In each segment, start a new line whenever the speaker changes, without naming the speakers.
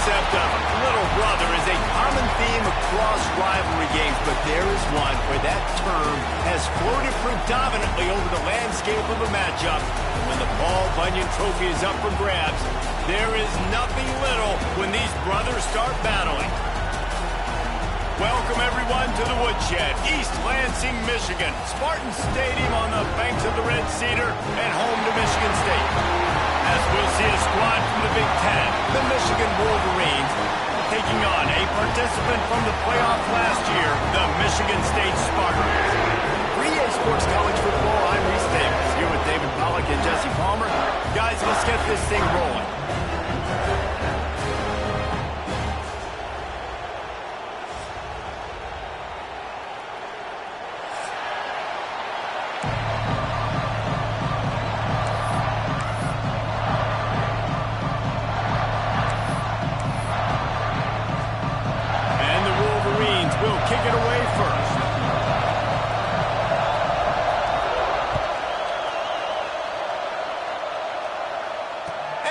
concept of little brother is a common theme across rivalry games, but there is one where that term has floated predominantly over the landscape of a matchup. And when the Paul Bunyan Trophy is up for grabs, there is nothing little when these brothers start battling. Welcome, everyone, to the Woodshed, East Lansing, Michigan. Spartan Stadium on the banks of the Red Cedar and home to Michigan State. As we'll see a squad from the Big Ten, the Michigan Wolverines, taking on a participant from the playoff last year, the Michigan State Spartans. For EA Sports College Football, I'm Reese Davis, here with David Pollack and Jesse Palmer. Guys, let's get this thing rolling.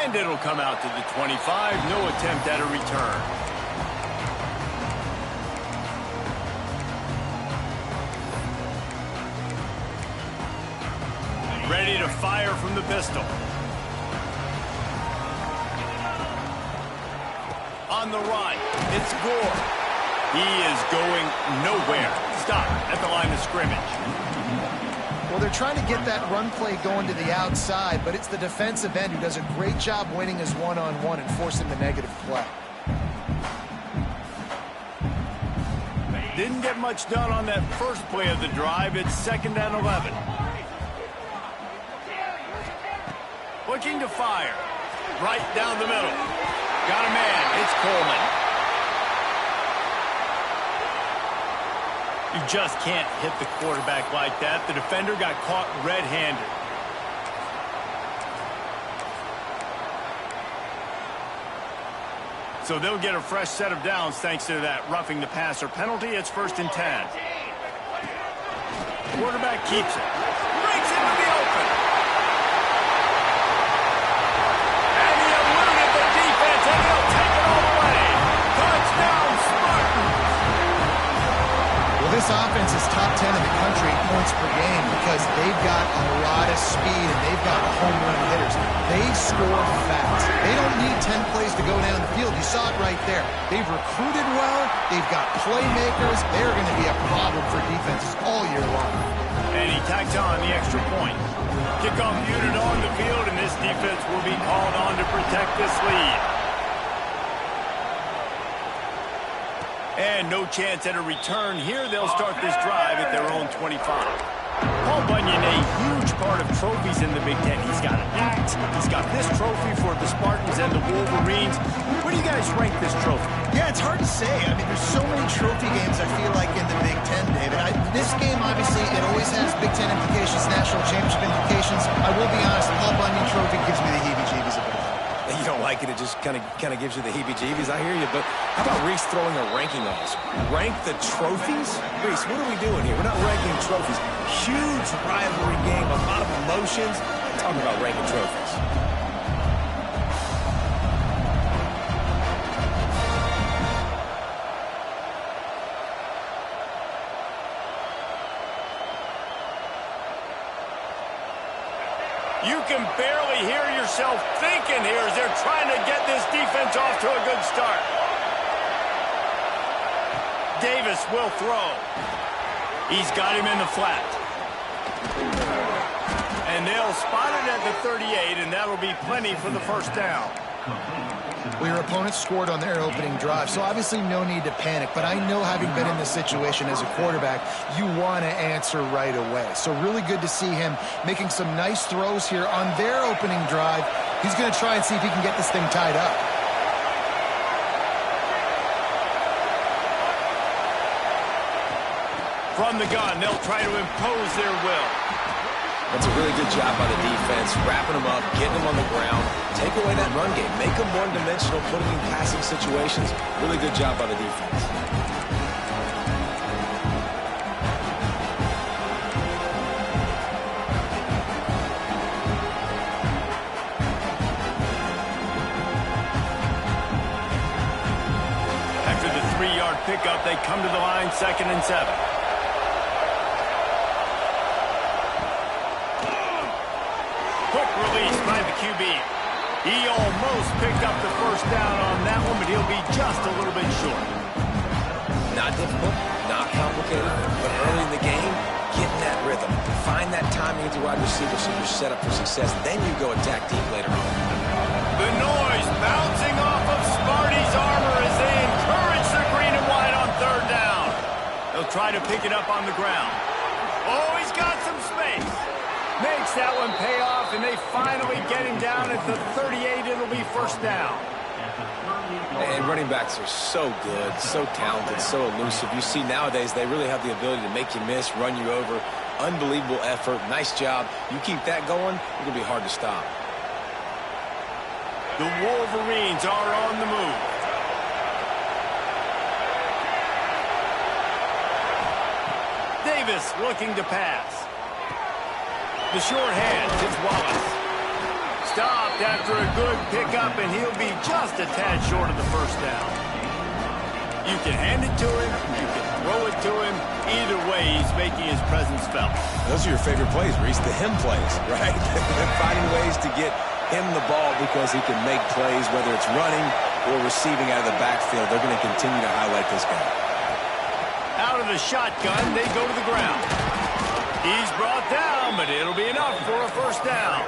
And it'll come out to the 25. No attempt at a return. Ready to fire from the pistol. On the run, it's Gore. He is going nowhere. Stop at the line of scrimmage.
Well, they're trying to get that run play going to the outside, but it's the defensive end who does a great job winning his one-on-one and forcing the negative play.
Didn't get much done on that first play of the drive. It's 2nd and 11. Looking to fire. Right down the middle. Got a man. It's Coleman. You just can't hit the quarterback like that. The defender got caught red-handed. So they'll get a fresh set of downs thanks to that roughing the passer penalty. It's 1st and 10. Quarterback keeps it. Breaks into the open. And he eluded the defense, and he'll take it all the way. Touchdown, Spartans!
Well, this offense is top 10 in the country in points per game because they've got a lot of speed and they've got home run hitters. They score fast. They don't need 10 plays to go down the field. You saw it right there. They've recruited well. They've got playmakers. They're going to be a problem for defenses all year long.
And he tacks on the extra point. Kickoff unit on the field, and this defense will be called on to protect this lead. And no chance at a return here. They'll start this drive at their own 25. Paul Bunyan, a huge part of trophies in the Big Ten. He's got an axe. He's got this trophy for the Spartans and the Wolverines. Where do you guys rank this trophy?
Yeah, it's hard to say. I mean, there's so many trophy games, I feel like, in the Big Ten, David. This game, obviously, it always has Big Ten implications, national championship implications. I will be honest, Paul Bunyan trophy gives me the heebie-jeebies a bit.
You don't like it, it just kind of gives you the heebie-jeebies. I hear you, but how about Reese throwing a ranking on us? Rank the trophies? Reese, what are we doing here? We're not ranking trophies. Huge rivalry game, a lot of emotions. I'm talking about ranking trophies.
You can barely hear yourself thinking here as they're trying to get this defense off to a good start. Davis will throw. He's got him in the flat. And they'll spot it at the 38, and that'll be plenty for the first down.
Well, your opponent scored on their opening drive, so obviously no need to panic. But I know, having been in this situation as a quarterback, you want to answer right away. So really good to see him making some nice throws here on their opening drive. He's going to try and see if he can get this thing tied up.
From the gun, they'll try to impose their will.
That's a really good job by the defense, wrapping them up, getting them on the ground. Take away that run game. Make them one-dimensional, put them in passing situations. Really good job by the defense.
They come to the line, 2nd and 7. Quick release by the QB. He almost picked up the first down on that one, but he'll be just a little bit short.
Not difficult, not complicated, but early in the game, get in that rhythm. Find that timing with your wide receiver so you're set up for success. Then you go attack deep later on.
The noise bouncing off of Sparty's armor as they encourage the green and white on 3rd down. They'll try to pick it up on the ground. Oh, he's got some space. Makes that one pay off, and they finally get him down at the 38. It'll be 1st down.
And running backs are so good, so talented, so elusive. You see nowadays they really have the ability to make you miss, run you over. Unbelievable effort. Nice job. You keep that going, it's going to be hard to stop.
The Wolverines are on the move. Davis looking to pass. The short hand, it's Wallace. Stopped after a good pickup, and he'll be just a tad short of the 1st down. You can hand it to him, you can throw it to him. Either way, he's making his presence felt.
Those are your favorite plays, Reese, the him plays, right? They're finding ways to get him the ball because he can make plays, whether it's running or receiving out of the backfield. They're going to continue to highlight this guy.
Out of the shotgun, they go to the ground. He's brought down, but it'll be enough for a 1st down.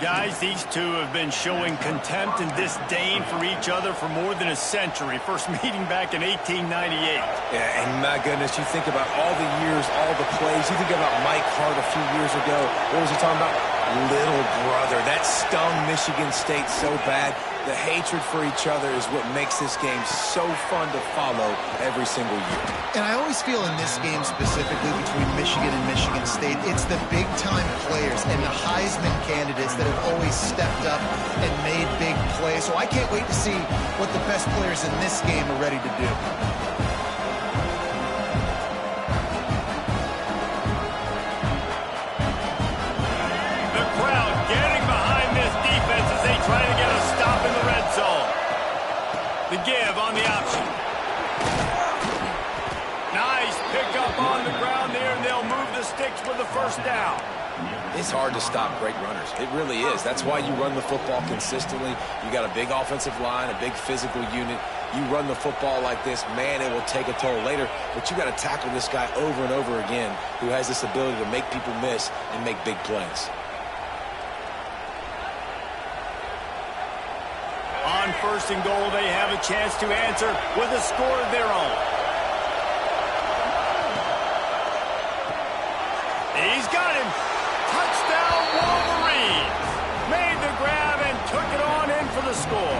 Guys, these two have been showing contempt and disdain for each other for more than a century. First meeting back in 1898.
Yeah, and my goodness, you think about all the years, all the plays. You think about Mike Hart a few years ago. What was he talking about? Little brother. That stung Michigan State so bad. The hatred for each other is what makes this game so fun to follow every single year.
And I always feel in this game specifically between Michigan and Michigan State, it's the big-time players and the Heisman candidates that have always stepped up and made big plays. So I can't wait to see what the best players in this game are ready to do.
The crowd getting behind this defense as they try to get a stop in the red zone. The give on the option. Nice pickup on the ground there, and they'll move the sticks for the 1st down.
It's hard to stop great runners. It really is. That's why you run the football consistently. You got a big offensive line, a big physical unit. You run the football like this, man, it will take a toll later. But you got to tackle this guy over and over again who has this ability to make people miss and make big plays.
On 1st and goal, they have a chance to answer with a score of their own. He's got him. Touchdown, Wolverines. Made the grab and took it on in for the score.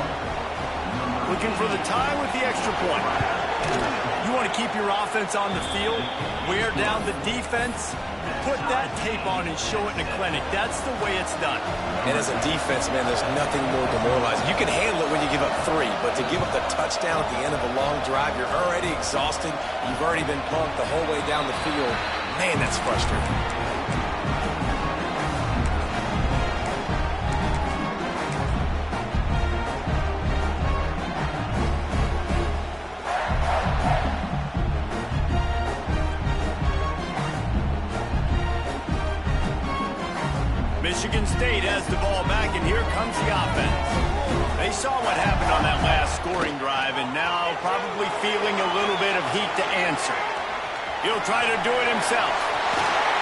Looking for the tie with the extra point. You want to keep your offense on the field, wear down the defense, put that tape on and show it in a clinic. That's the way it's done.
And as a defense, man, there's nothing more demoralizing. You can handle it when you give up 3, but to give up the touchdown at the end of a long drive, you're already exhausted. You've already been pumped the whole way down the field. Man, that's frustrating.
Michigan State has the ball back, and here comes the offense. They saw what happened on that last scoring drive, and now probably feeling a little bit of heat to answer. He'll try to do it himself.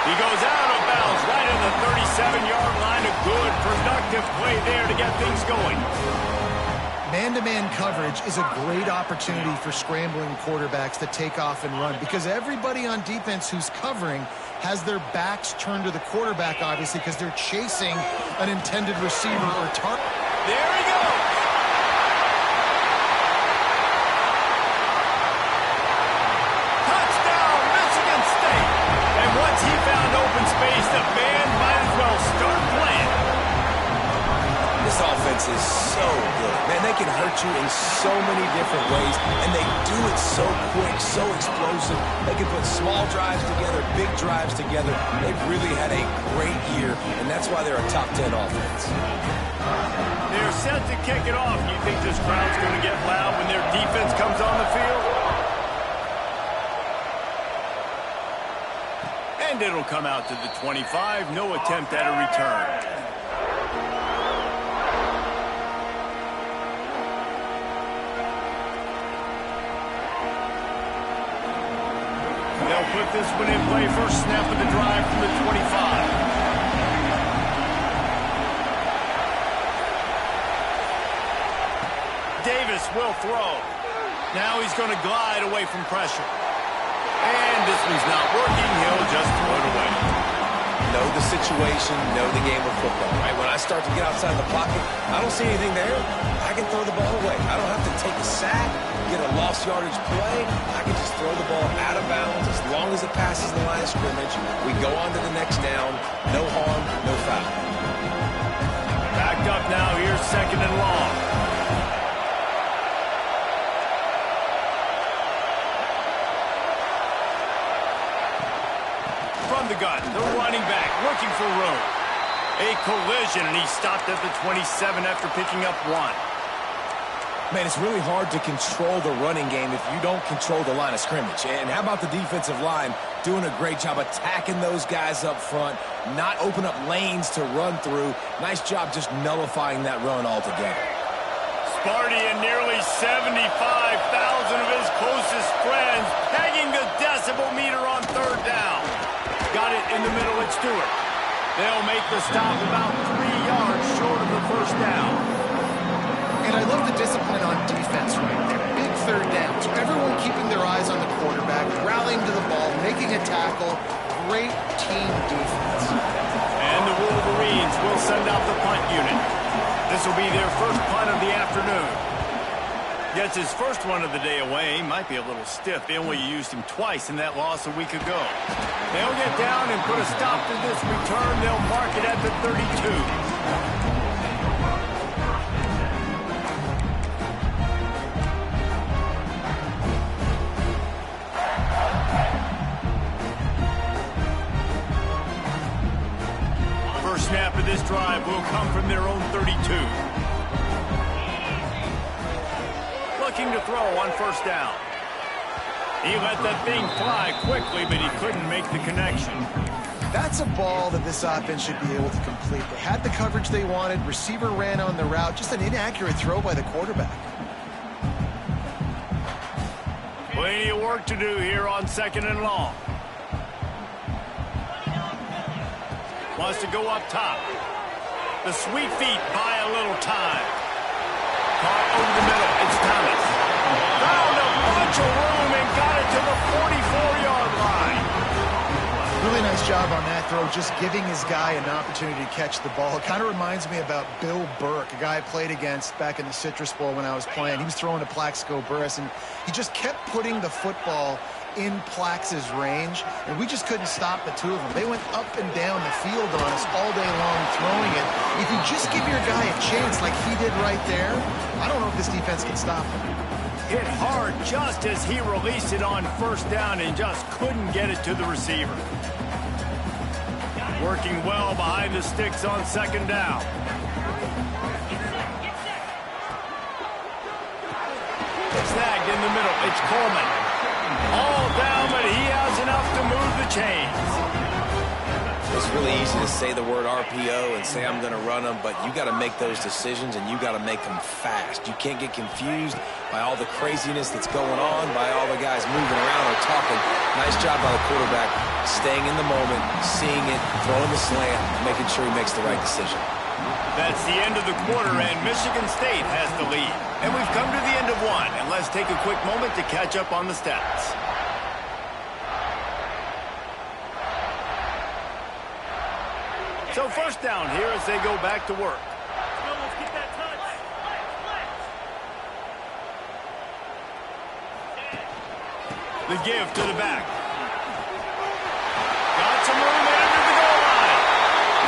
He goes out of bounds right at the 37-yard line. A good, productive play there to get things going.
Man-to-man coverage is a great opportunity for scrambling quarterbacks to take off and run because everybody on defense who's covering has their backs turned to the quarterback, obviously, because they're chasing an intended receiver or target.
There he goes. Touchdown, Michigan State. And once he found open space, the band might as well start playing.
This offense is so good. Man, they can hurt you in so many different ways, and they do it so quick, so explosive. They can put small drives together, big drives together. They've really had a great year, and that's why they're a top 10 offense.
They're set to kick it off. You think this crowd's going to get loud when their defense comes on the field? And it'll come out to the 25. No attempt at a return. They'll put this one in play. First snap of the drive from the 25. Davis will throw. Now he's going to glide away from pressure. And this one's not working. He'll just throw it away.
Know the situation, know the game of football, right? When I start to get outside the pocket, I don't see anything there. I can throw the ball away. I don't have to take a sack, get a lost yardage play. I can just throw the ball out of bounds as long as it passes the line of scrimmage. We go on to the next down. No harm, no foul.
Backed up now. Here's second and long. From the gun, the running back looking for room. A collision, and he stopped at the 27 after picking up 1.
Man, it's really hard to control the running game if you don't control the line of scrimmage. And how about the defensive line doing a great job attacking those guys up front, not open up lanes to run through. Nice job just nullifying that run altogether.
Sparty and nearly 75,000 of his closest friends pegging the decibel meter on third down. Got it in the middle at Stewart. They'll make the stop about 3 yards short of the first down.
And I love the discipline on defense right there. Big third down. So everyone keeping their eyes on the quarterback, rallying to the ball, making a tackle. Great team defense.
And the Wolverines will send out the punt unit. This will be their first punt of the afternoon. Gets his first one of the day away. Might be a little stiff. They only used him twice in that loss a week ago. They'll get down and put a stop to this return. They'll mark it at the 32. First snap of this drive will come from their own 32. Looking to throw on first down. He let that thing fly quickly, but he couldn't make the connection.
That's a ball that this offense should be able to complete. They had the coverage they wanted. Receiver ran on the route. Just an inaccurate throw by the quarterback.
Plenty of work to do here on second and long. Wants to go up top. The sweet feet buy a little time. Caught over the middle. It's Thomas. Found a bunch of room and got it to the 44-yard line.
Really nice job on that throw, just giving his guy an opportunity to catch the ball. It kind of reminds me about Bill Burke, a guy I played against back in the Citrus Bowl when I was playing. He was throwing to Plaxico Burress, and he just kept putting the football in Plax's range, and we just couldn't stop the two of them. They went up and down the field on us all day long throwing it. If you just give your guy a chance like he did right there, I don't know if this defense can stop him.
Hit hard just as he released it on first down and just couldn't get it to the receiver. Working well behind the sticks on second down. Snagged in the middle. It's Coleman. All down, but he has enough to move the chains.
It's really easy to say the word RPO and say I'm going to run them, but you got to make those decisions and you got to make them fast. You can't get confused by all the craziness that's going on, by all the guys moving around or talking. Nice job by the quarterback, staying in the moment, seeing it, throwing the slant, making sure he makes the right decision.
That's the end of the quarter, and Michigan State has the lead. And we've come to the end of one, and let's take a quick moment to catch up on the stats. So first down here as they go back to work. Let's get that touch. The give to the back. Got some room after the goal line.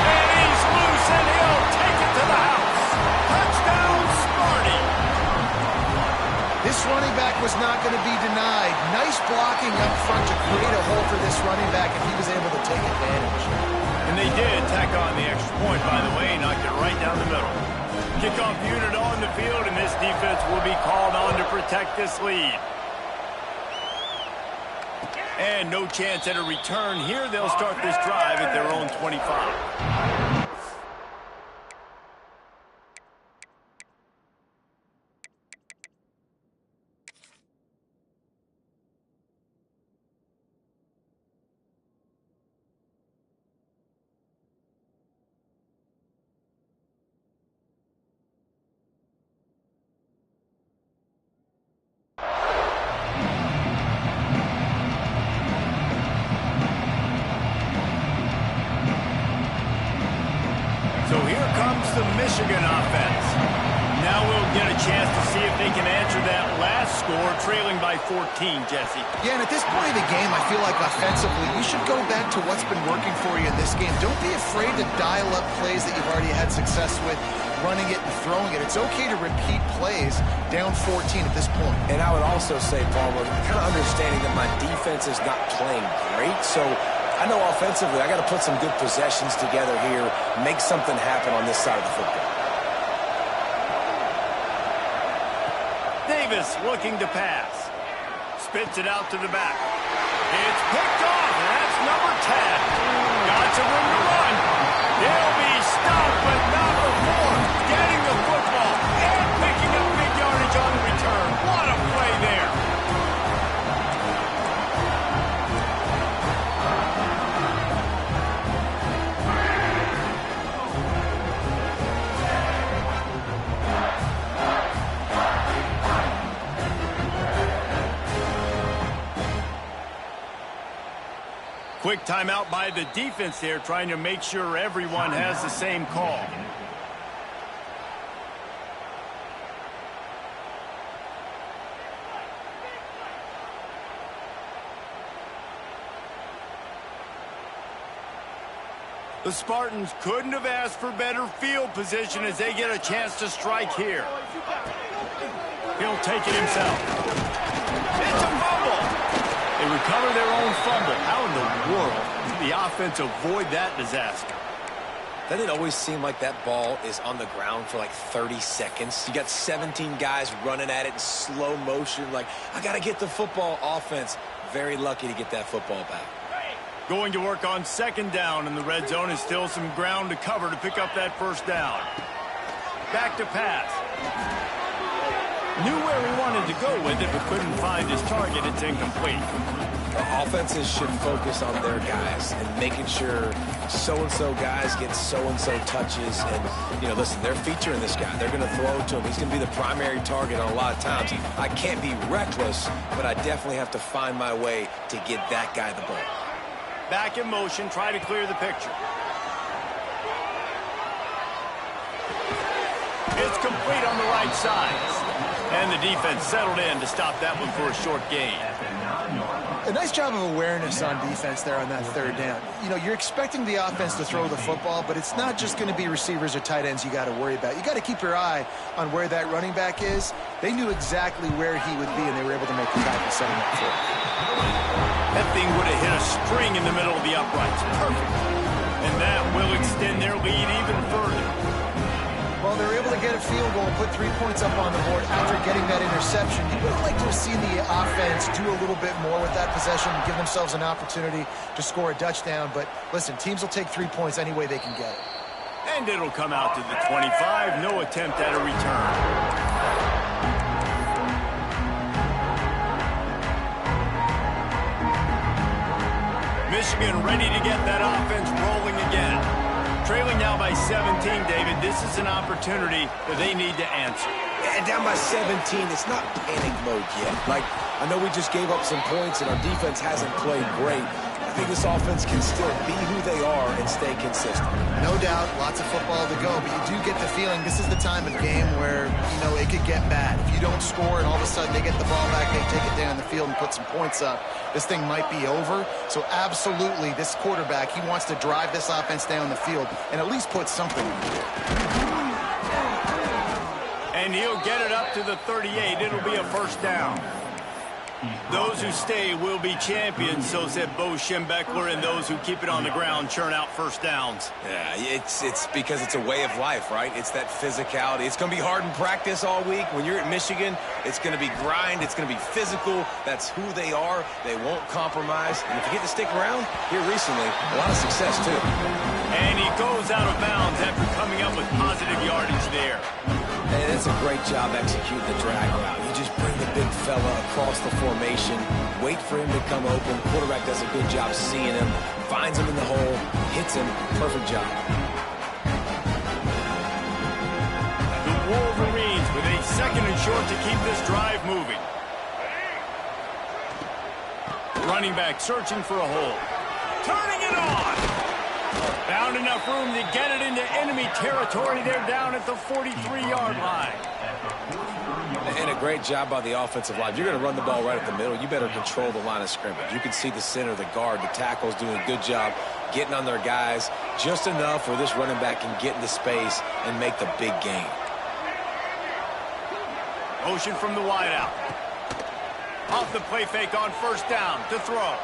And he's loose, and he'll take it to the house. Touchdown, Sparty.
This running back was not going to be denied. Nice blocking up front to create a hole for this running back, and he was able to take advantage.
And they did tack on the extra point, by the way, knocked it right down the middle. Kickoff unit on the field, and this defense will be called on to protect this lead. And no chance at a return here. They'll start this drive at their own 25. So here comes the Michigan offense. Now we'll get a chance to see if they can answer that last score, trailing by 14, Jesse.
Yeah, and at this point of the game, I feel like offensively, you should go back to what's been working for you in this game. Don't be afraid to dial up plays that you've already had success with, running it and throwing it. It's okay to repeat plays down 14 at this point.
And I would also say, Palmer, kind of understanding that my defense is not playing great, so I know offensively I got to put some good possessions together here, make something happen on this side of the football.
Davis looking to pass. Spits it out to the back. It's picked off, and that's number 10. Got some room to run. They'll be stopped, but not before getting the football and picking up big yardage on the return. What a play there. Quick timeout by the defense there, trying to make sure everyone has the same call. The Spartans couldn't have asked for better field position as they get a chance to strike here. He'll take it himself. It's a fumble. They recover their own fumble. How in the world did the offense avoid that disaster?
Doesn't it always seem like that ball is on the ground for like 30 seconds? You got 17 guys running at it in slow motion. Like, I got to get the football. Offense, very lucky to get that football back.
Going to work on second down, and the red zone is still some ground to cover to pick up that first down. Back to pass. Knew where he wanted to go with it, but couldn't find his target. It's incomplete.
The offenses should focus on their guys and making sure so-and-so guys get so-and-so touches. And, you know, listen, they're featuring this guy. They're going to throw it to him. He's going to be the primary target on a lot of times. I can't be reckless, but I definitely have to find my way to get that guy the ball.
Back in motion, try to clear the picture. It's complete on the right side. And the defense settled in to stop that one for a short gain.
A nice job of awareness on defense there on that third down. You know, you're expecting the offense to throw the football, but it's not just going to be receivers or tight ends you got to worry about. You got to keep your eye on where that running back is. They knew exactly where he would be, and they were able to make the tackle setting up for it.
That thing would have hit a string in the middle of the uprights. Perfect. And that will extend their lead even further.
Well, they were able to get a field goal and put 3 points up on the board after getting that interception. You would have liked to have seen the offense do a little bit more with that possession and give themselves an opportunity to score a touchdown. But listen, teams will take 3 points any way they can get it.
And it'll come out to the 25. No attempt at a return. Michigan ready to get that offense rolling again. Trailing now by 17, David. This is an opportunity that they need to answer.
And down by 17, it's not panic mode yet. Like, I know we just gave up some points and our defense hasn't played great. I think this offense can still be who they are and stay consistent.
No doubt, lots of football to go, but you do get the feeling this is the time of game where, you know, it could get bad. If you don't score and all of a sudden they get the ball back, they take it down the field and put some points up, this thing might be over. So absolutely, this quarterback, he wants to drive this offense down the field and at least put something in there.
And he'll get it up to the 38. It'll be a first down. Those who stay will be champions, so said Bo Schembechler, and those who keep it on the ground churn out first downs.
Yeah, it's because it's a way of life, right? It's that physicality. It's going to be hard in practice all week. When you're at Michigan, it's going to be grind. It's going to be physical. That's who they are. They won't compromise. And if you get to stick around here recently, a lot of success, too.
And he goes out of bounds after coming up with positive yardage there.
And it's a great job executing the drag route. You just bring the big fella across the formation, wait for him to come open. Quarterback does a good job seeing him, finds him in the hole, hits him. Perfect job.
The Wolverines with a second and short to keep this drive moving. Running back searching for a hole. Turning it on. Found enough room to get it into enemy territory. They're down at the 43-yard line.
And a great job by the offensive line. You're going to run the ball right at the middle. You better control the line of scrimmage. You can see the center, the guard, the tackles doing a good job getting on their guys just enough where this running back can get into space and make the big gain.
Motion from the wideout. Off the play fake on first down to throw.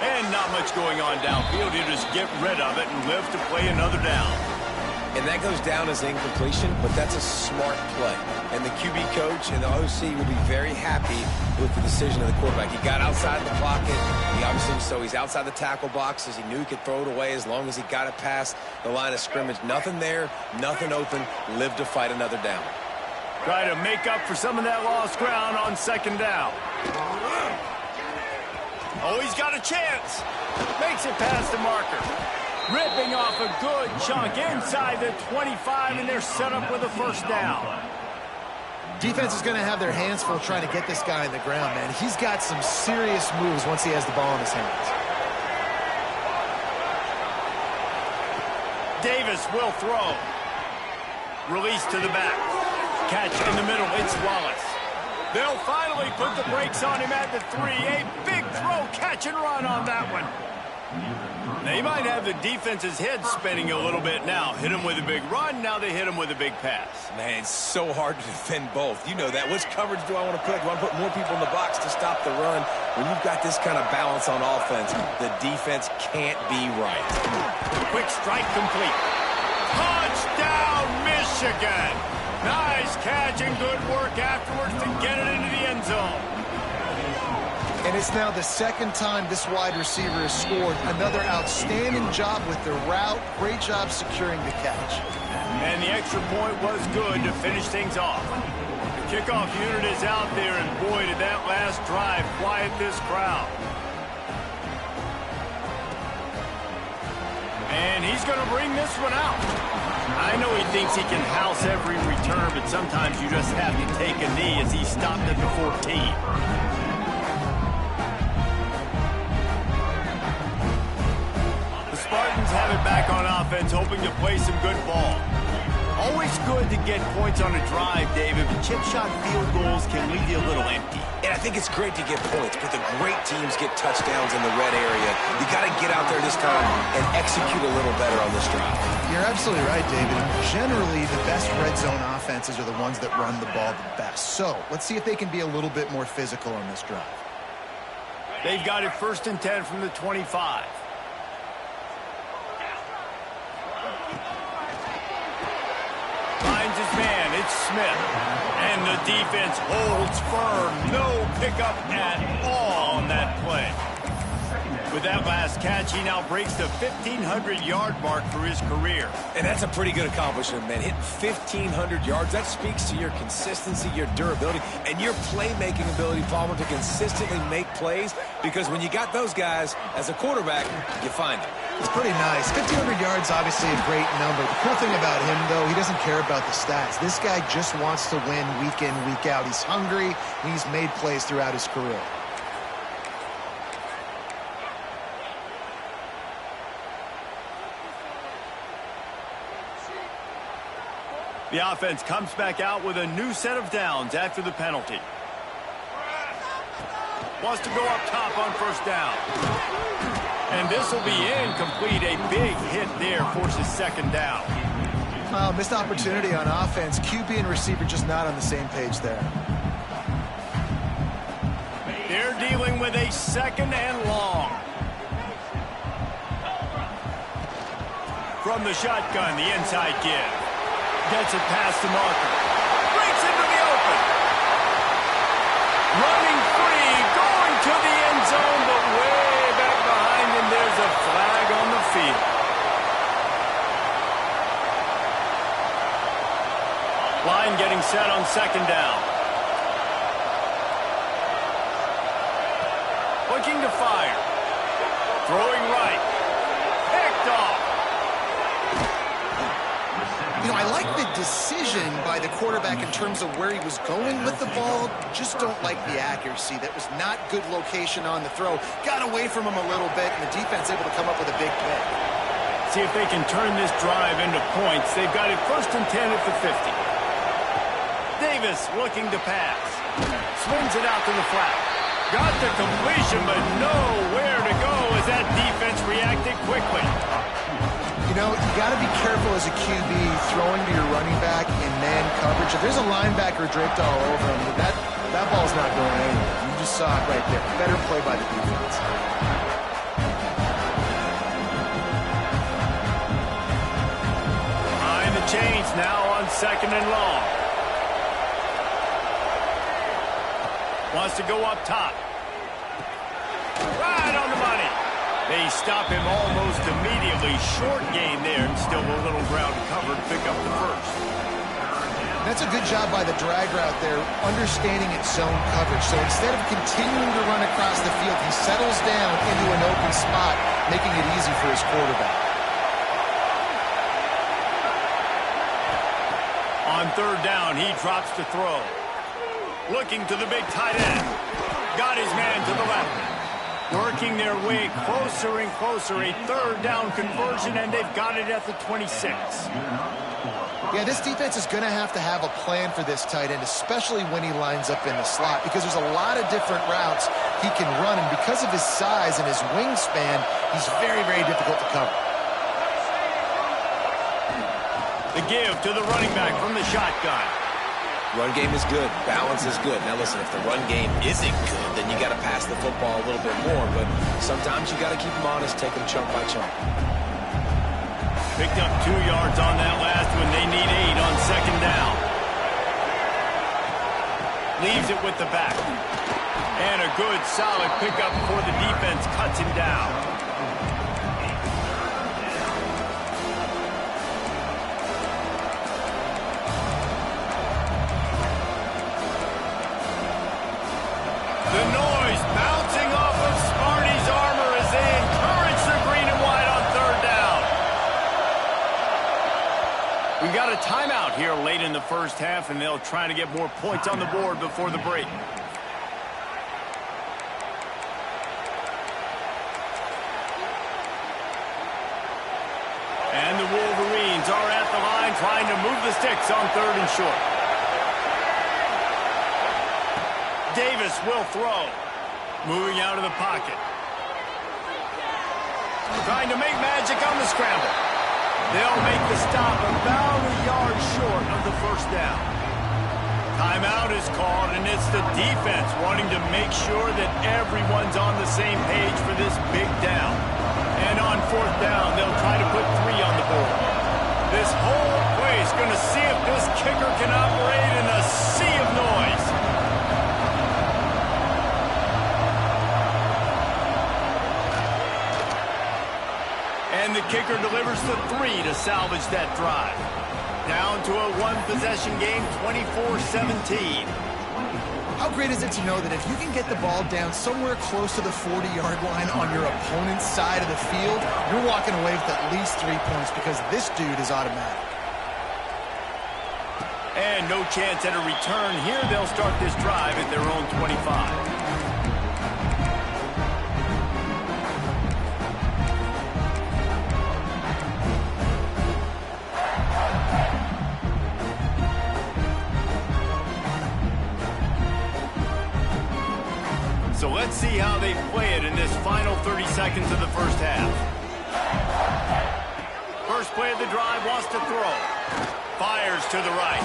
And not much going on downfield. You just get rid of it and live to play another down.
And that goes down as incompletion, but that's a smart play. And the QB coach and the OC will be very happy with the decision of the quarterback. He got outside the pocket. He's outside the tackle boxes. He knew he could throw it away as long as he got it past the line of scrimmage. Nothing there, nothing open. Live to fight another down.
Try to make up for some of that lost ground on second down. Oh, he's got a chance. Makes it past the marker. Ripping off a good chunk inside the 25, and they're set up with a first down.
Defense is going to have their hands full trying to get this guy in the ground, man. He's got some serious moves once he has the ball in his hands. Davis will throw.
Release to the back. Catch in the middle. It's Wallace. They'll finally put the brakes on him at the 3. A big throw, catch and run on that one. They might have the defense's head spinning a little bit now. Hit him with a big run, now they hit him with a big pass.
Man, it's so hard to defend both. You know that. Which coverage do I want to put? Do I want to put more people in the box to stop the run? When you've got this kind of balance on offense, the defense can't be right.
Quick strike complete. Touchdown, Michigan! Nice catch and good work afterwards to get it into the end zone.
And it's now the second time this wide receiver has scored. Another outstanding job with the route. Great job securing the catch.
And the extra point was good to finish things off. The kickoff unit is out there, and boy, did that last drive quiet this crowd. And he's going to bring this one out. I know he thinks he can house every return, but sometimes you just have to take a knee as he stopped at the 14. Spartans have it back on offense, hoping to play some good ball. Always good to get points on a drive, David, but chip shot field goals can leave you a little empty.
And I think it's great to get points, but the great teams get touchdowns in the red area. You got to get out there this time and execute a little better on this drive.
You're absolutely right, David. Generally, the best red zone offenses are the ones that run the ball the best. So let's see if they can be a little bit more physical on this drive.
They've got it 1st and 10 from the 25. Finds his man, it's Smith. And the defense holds firm. No pickup at all on that play. With that last catch, he now breaks the 1,500-yard mark for his career.
And that's a pretty good accomplishment, man. Hitting 1,500 yards, that speaks to your consistency, your durability, and your playmaking ability, Palmer, to consistently make plays. Because when you got those guys as a quarterback, you find them.
It's pretty nice. 1,500 yards, obviously a great number. The cool thing about him, though, he doesn't care about the stats. This guy just wants to win week in, week out. He's hungry, and he's made plays throughout his career.
The offense comes back out with a new set of downs after the penalty. Wants to go up top on first down. And this will be incomplete. A big hit there forces second down.
Missed opportunity on offense. QB and receiver just not on the same page there.
They're dealing with a 2nd and long. From the shotgun, the inside give. Gets it past the marker. Breaks into the open. Running free, going to the end zone, but way back behind him, there's a flag on the field. Line getting set on 2nd down. Looking to fire. Throwing right. Picked off.
You know, I like the decision by the quarterback in terms of where he was going with the ball. Just don't like the accuracy. That was not good location on the throw. Got away from him a little bit, and the defense able to come up with a big pick.
See if they can turn this drive into points. They've got it 1st and 10 at the 50. Davis looking to pass. Swings it out to the flat. Got the completion, but nowhere to go as that defense reacted quickly.
You know, you got to be careful as a QB throwing to your running back in man coverage. If there's a linebacker draped all over him, that ball's not going anywhere. You just saw it right there. Better play by the defense.
Behind the chains now on 2nd and long. Wants to go up top. Right on the money. They stop him almost immediately. Short gain there, and still a little ground covered. Pick up the 1st.
That's a good job by the drag route there, understanding its zone coverage. So instead of continuing to run across the field, he settles down into an open spot, making it easy for his quarterback.
On 3rd down, he drops to throw. Looking to the big tight end. Got his man to the left. Working their way closer and closer. A 3rd down conversion, and they've got it at the 26.
Yeah, this defense is going to have a plan for this tight end, especially when he lines up in the slot, because there's a lot of different routes he can run, and because of his size and his wingspan, he's very, very difficult to cover.
The give to the running back from the shotgun.
Run game is good. Balance is good. Now, listen, if the run game isn't good, then you got to pass the football a little bit more. But sometimes you got to keep them honest, take them chunk by chunk.
Picked up 2 yards on that last one. They need 8 on 2nd down. Leaves it with the back. And a good, solid pickup before the defense cuts him down. The noise bouncing off of Smarty's armor as they encourage the green and white on 3rd down. We've got a timeout here late in the 1st half, and they'll try to get more points on the board before the break. And the Wolverines are at the line trying to move the sticks on 3rd and short. Davis will throw. Moving out of the pocket. Trying to make magic on the scramble. They'll make the stop about a yard short of the 1st down. Timeout is called, and it's the defense wanting to make sure that everyone's on the same page for this big down. And on 4th down, they'll try to put 3 on the board. This whole place going to see if this kicker can operate in a sea of noise. And the kicker delivers the 3 to salvage that drive. Down to a 1-possession game, 24-17.
How great is it to know that if you can get the ball down somewhere close to the 40-yard line on your opponent's side of the field, you're walking away with at least 3 points because this dude is automatic.
And no chance at a return here. They'll start this drive at their own 25. So let's see how they play it in this final 30 seconds of the 1st half. First play of the drive, wants to throw. Fires to the right.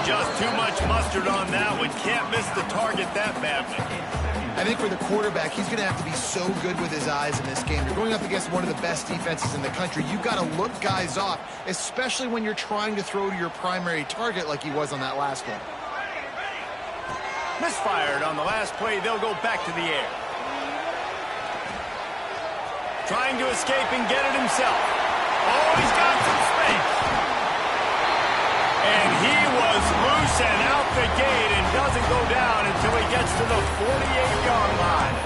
Just too much mustard on that one. Can't miss the target that badly.
I think for the quarterback, he's going to have to be so good with his eyes in this game. You're going up against one of the best defenses in the country. You've got to look guys off, especially when you're trying to throw to your primary target like he was on that last one.
Misfired on the last play. They'll go back to the air. Trying to escape and get it himself. Oh, he's got some space. And he was loose and out the gate and doesn't go down until he gets to the 48-yard line.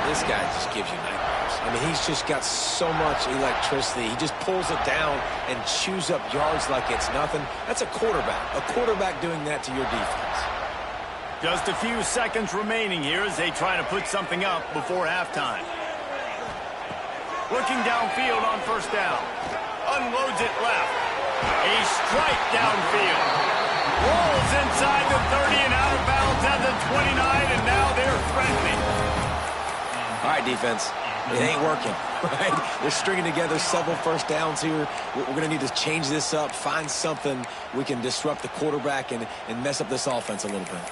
This guy just gives you nightmares. I mean, he's just got so much electricity. He just pulls it down and chews up yards like it's nothing. That's a quarterback doing that to your defense.
Just a few seconds remaining here as they try to put something up before halftime. Looking downfield on first down. Unloads it left. A strike downfield. Rolls inside the 30 and out of bounds at the 29, and now they're friendly.
All right, defense. It ain't working, right? They're stringing together several first downs here. We're going to need to change this up, find something we can disrupt the quarterback and mess up this offense a little bit.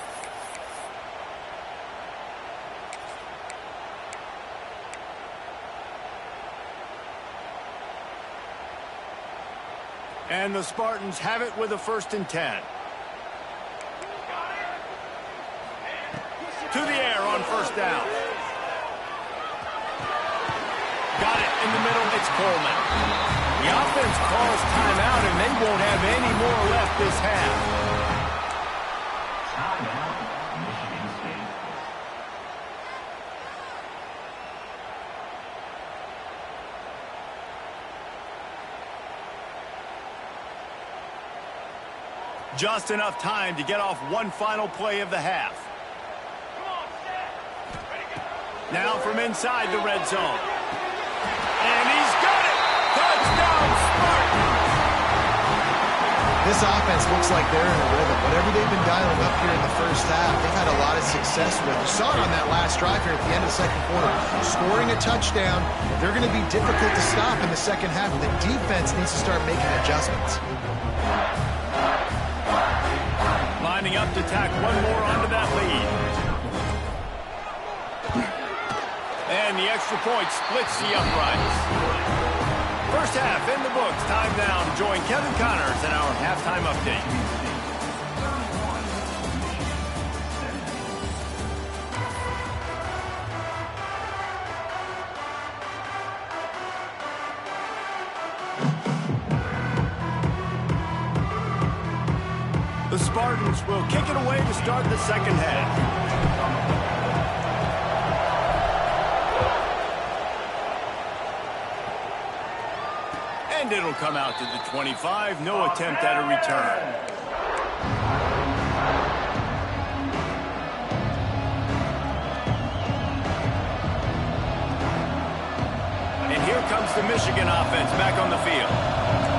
And the Spartans have it with a 1st and 10. To the air on first down. Got it in the middle. It's Coleman. The offense calls timeout, and they won't have any more left this half. Just enough time to get off one final play of the half. Now from inside the red zone. And he's got it! Touchdown, Spartans!
This offense looks like they're in a rhythm. Whatever they've been dialing up here in the first half, they've had a lot of success with. You saw it on that last drive here at the end of the second quarter. Scoring a touchdown, they're going to be difficult to stop in the second half. The defense needs to start making adjustments.
Lining up to tack one more onto that lead. And the extra point splits the uprights. First half in the books. Time now to join Kevin Connors in our halftime update. The Spartans will kick it away to start the second half. And it'll come out to the 25. No attempt at a return. And here comes the Michigan offense back on the field.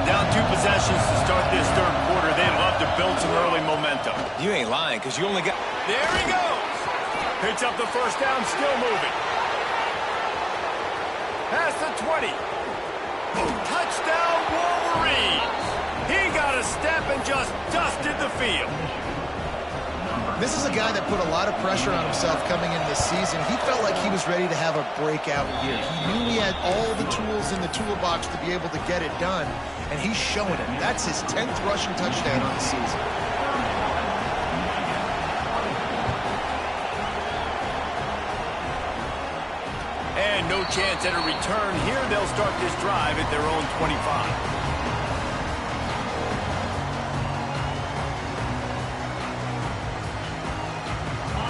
Down 2 possessions to start this third quarter. They'd love to build some early momentum.
You ain't lying, because you only got...
There he goes! Picks up the first down, still moving. Past the 20. Touchdown, Wolverines! He got a step and just dusted the field.
This is a guy that put a lot of pressure on himself coming into this season. He felt like he was ready to have a breakout year. He knew he had all the tools in the toolbox to be able to get it done, and he's showing it. That's his 10th rushing touchdown on the season.
And no chance at a return here. They'll start this drive at their own 25.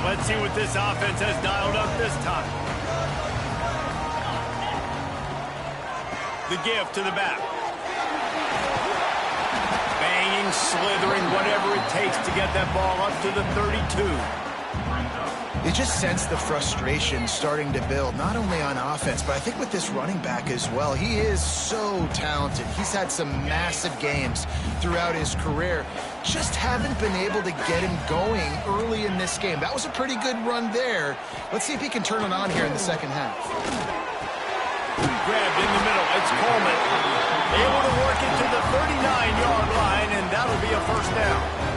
Let's see what this offense has dialed up this time. The give to the back. Banging, slithering, whatever it takes to get that ball up to the 32.
You just sense the frustration starting to build, not only on offense, but I think with this running back as well. He is so talented. He's had some massive games throughout his career. Just haven't been able to get him going early in this game. That was a pretty good run there. Let's see if he can turn it on here in the second half.
Grabbed in the middle. It's Coleman. Able to work it to the 39-yard line, and that'll be a first down.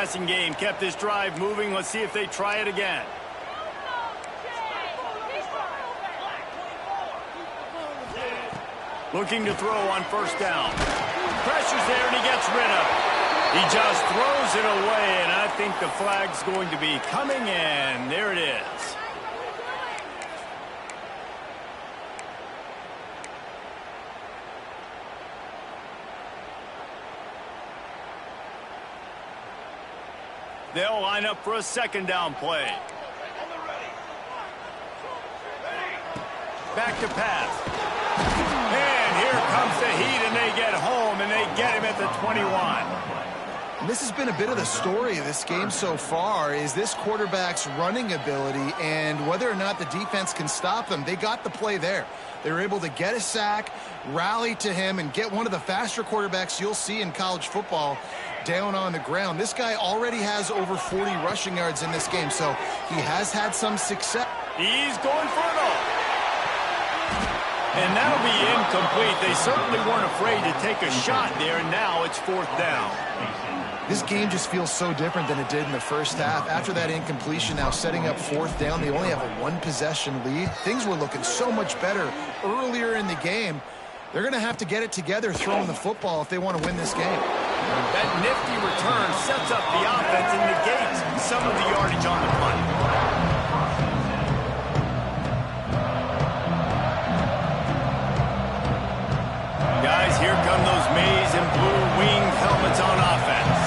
passing game kept this drive moving. Let's see if they try it again. Looking to throw on first down. Pressure's there, and he gets rid of it. He just throws it away, and I think the flag's going to be coming in. There it is. They'll line up for a second down play. Back to pass. And here comes the heat, and they get home, and they get him at the 21.
This has been a bit of the story of this game so far, is this quarterback's running ability and whether or not the defense can stop them. They got the play there. They were able to get a sack, rally to him, and get one of the faster quarterbacks you'll see in college football down on the ground. This guy already has over 40 rushing yards in this game, so he has had some success.
He's going for it all. And that'll be incomplete. They certainly weren't afraid to take a shot there, and now it's fourth down.
This game just feels so different than it did in the first half. After that incompletion, now setting up fourth down, they only have a one-possession lead. Things were looking so much better earlier in the game. They're going to have to get it together throwing the football if they want to win this game.
That nifty return sets up the offense and negates some of the yardage on the punt. Guys, here come those maize and blue winged helmets on offense.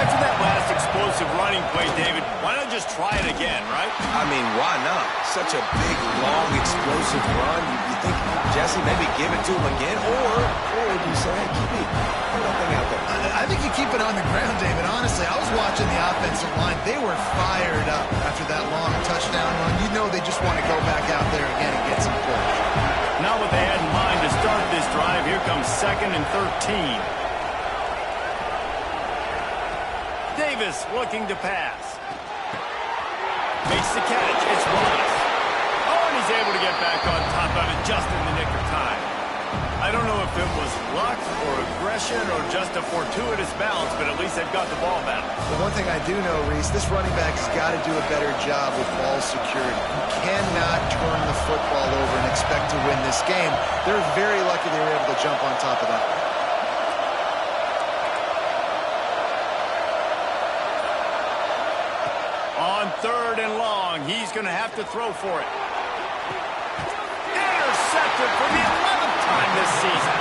After that last explosive running play, David, why not just try it again, right?
I mean, why not? Such a big, long, explosive run. You think, Jesse, maybe give it to him again? Or do you say, hey, keep that thing out there?
I think you keep it on the ground, David. Honestly, I was watching the offensive line. They were fired up after that long touchdown run. You know they just want to go back out there again and get some points.
Not what they had in mind to start this drive. Here comes 2nd and 13. Davis looking to pass. Makes the catch. It's Wallace. Oh, and he's able to get back on top of it just in the nick of time. I don't know if it was luck or aggression or just a fortuitous bounce, but at least they've got the ball back.
The one thing I do know, Reese, this running back has got to do a better job with ball security. You cannot turn the football over and expect to win this game. They're very lucky they were able to jump on top of that.
On 3rd and long, he's going to have to throw for it. Intercepted for the 11th time this season.